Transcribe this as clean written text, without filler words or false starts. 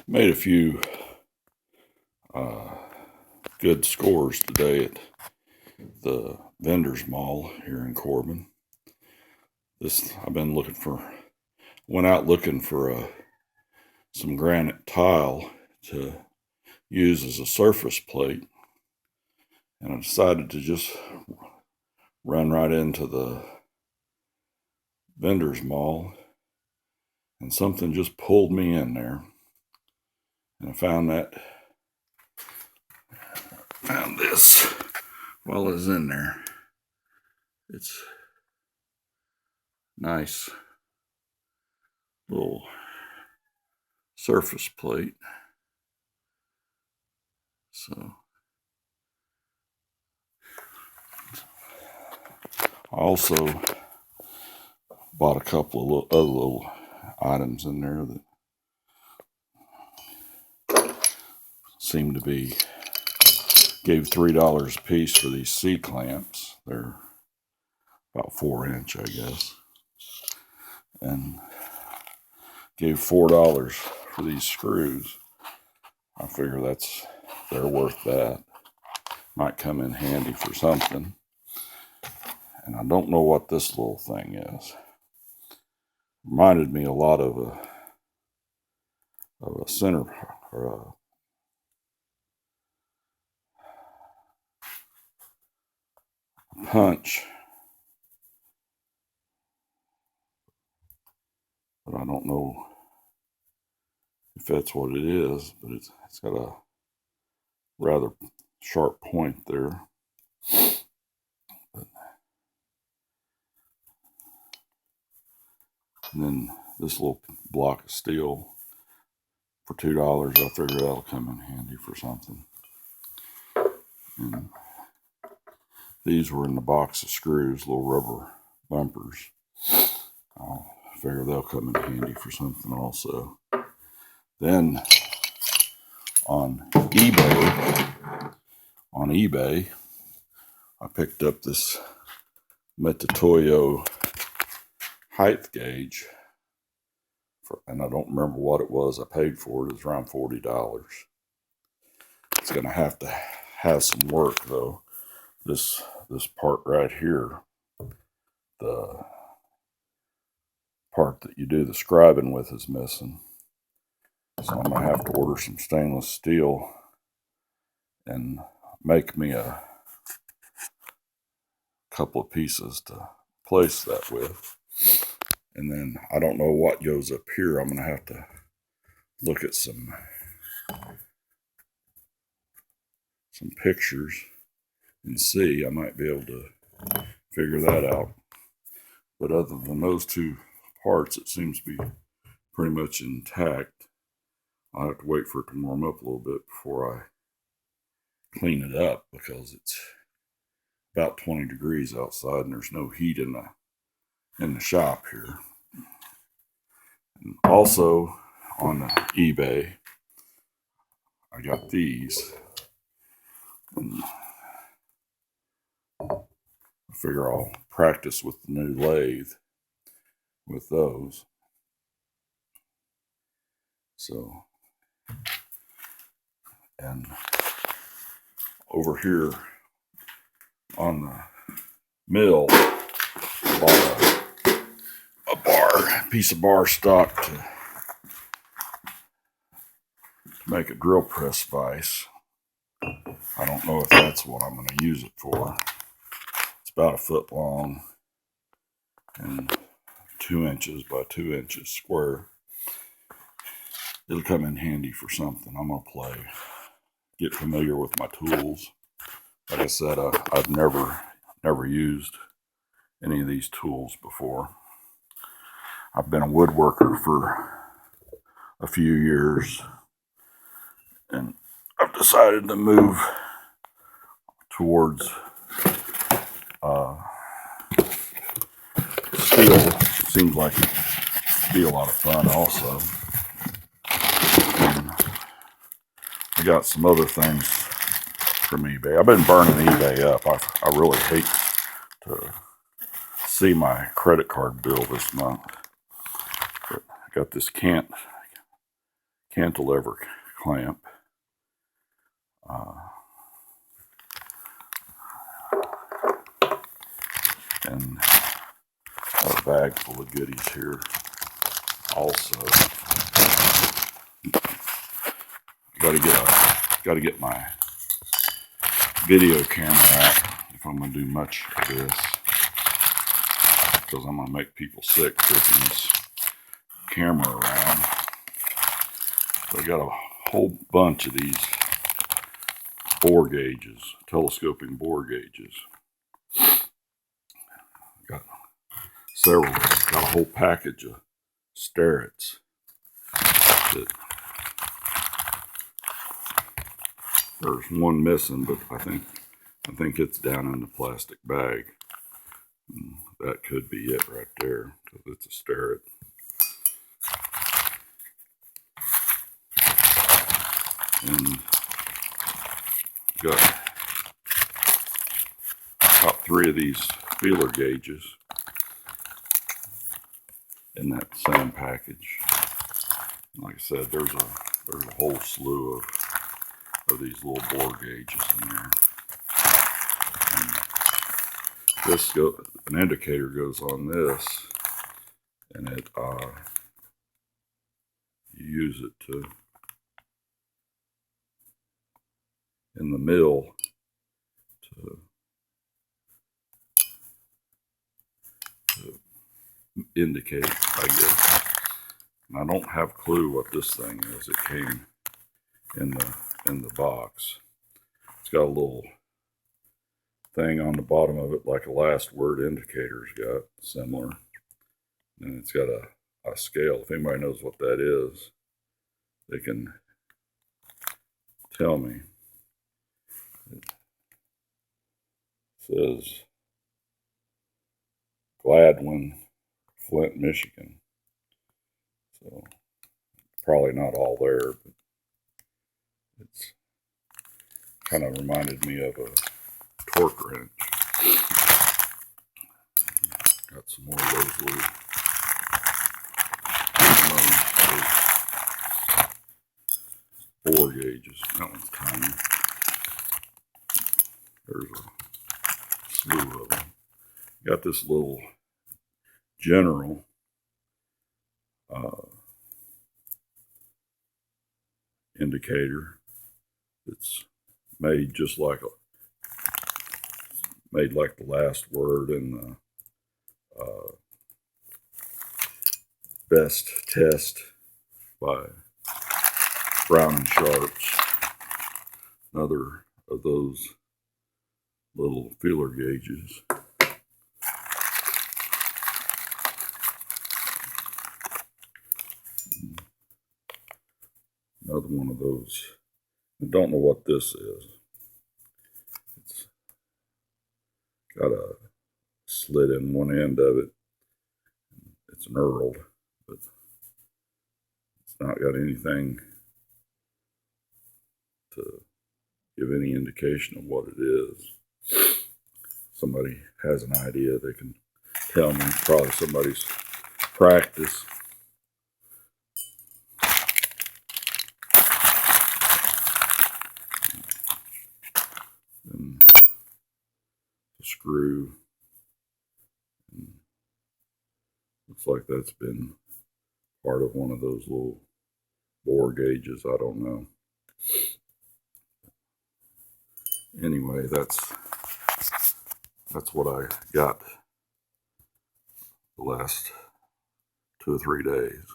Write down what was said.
Made a few good scores today at the vendors mall here in Corbin. I've been went out looking for some granite tile to use as a surface plate, and I decided to just run right into the vendors mall, and something just pulled me in there, and I found this while I was in there. It's nice little surface plate. So I also bought a couple of other little items in there that seemed to be, gave $3 a piece for these C clamps. They're about 4-inch, I guess, and gave $4 for these screws. I figure they're worth that. Might come in handy for something. And I don't know what this little thing is. Reminded me a lot of a center or a punch, but I don't know if that's what it is. But it's got a rather sharp point there. And then this little block of steel for $2, I figure that'll come in handy for something. And these were in the box of screws, little rubber bumpers. I figure they'll come in handy for something also. Then on eBay, I picked up this Metatoyo height gauge, and I don't remember what it was I paid for it. It was around $40. It's going to have some work though. This part right here, the part that you do the scribing with, is missing. So I'm going to have to order some stainless steel and make me a couple of pieces to place that with. And then I don't know what goes up here. I'm going to have to look at some pictures and see. I might be able to figure that out. But other than those two parts, it seems to be pretty much intact. I'll have to wait for it to warm up a little bit before I clean it up, because it's about 20 degrees outside and there's no heat in the shop here. And also on eBay, I got these. And I figure I'll practice with the new lathe with those. So, and over here on the mill, I bought a piece of bar stock to make a drill press vise. I don't know if that's what I'm going to use it for. It's about 1 foot long and 2 inches by 2 inches square. It'll come in handy for something. I'm going to get familiar with my tools. Like I said, I've never used any of these tools before. I've been a woodworker for a few years, and I've decided to move towards steel. Seems like it'd be a lot of fun also. And I got some other things from eBay. I've been burning eBay up. I really hate to see my credit card bill this month. But I got this can't cantilever clamp. And a bag full of goodies here also. Gotta get my video camera out if I'm gonna do much of this, because I'm gonna make people sick taking this camera around. So I got a whole bunch of these bore gauges, telescoping bore gauges. Got several. Got a whole package of starets. There's one missing, but I think it's down in the plastic bag. That could be it right there, because it's a starret. And got about 3 of these feeler gauges in that same package. Like I said, there's a whole slew of these little bore gauges in there. And an indicator goes on this, and it you use it to in the mill to indicate, I guess. And I don't have a clue what this thing is. It came in the box. It's got a little thing on the bottom of it, like a last word indicator's got, similar. And it's got a scale. If anybody knows what that is, they can tell me. It says Gladwin, Flint, Michigan. So probably not all there, but it's kind of reminded me of a torque wrench. Got some more of those little bore gauges. That one's tiny. There's a slew of them. Got this little general indicator. It's made just like the last word in the Best Test by Brown and Sharps. Another of those little feeler gauges. Another one of those. I don't know what this is. It's got a slit in one end of it. It's knurled, but it's not got anything to give any indication of what it is. Somebody has an idea, they can tell me. Probably somebody's practice. And the screw. And looks like that's been part of one of those little bore gauges. I don't know. Anyway, that's what I got the last 2 or 3 days.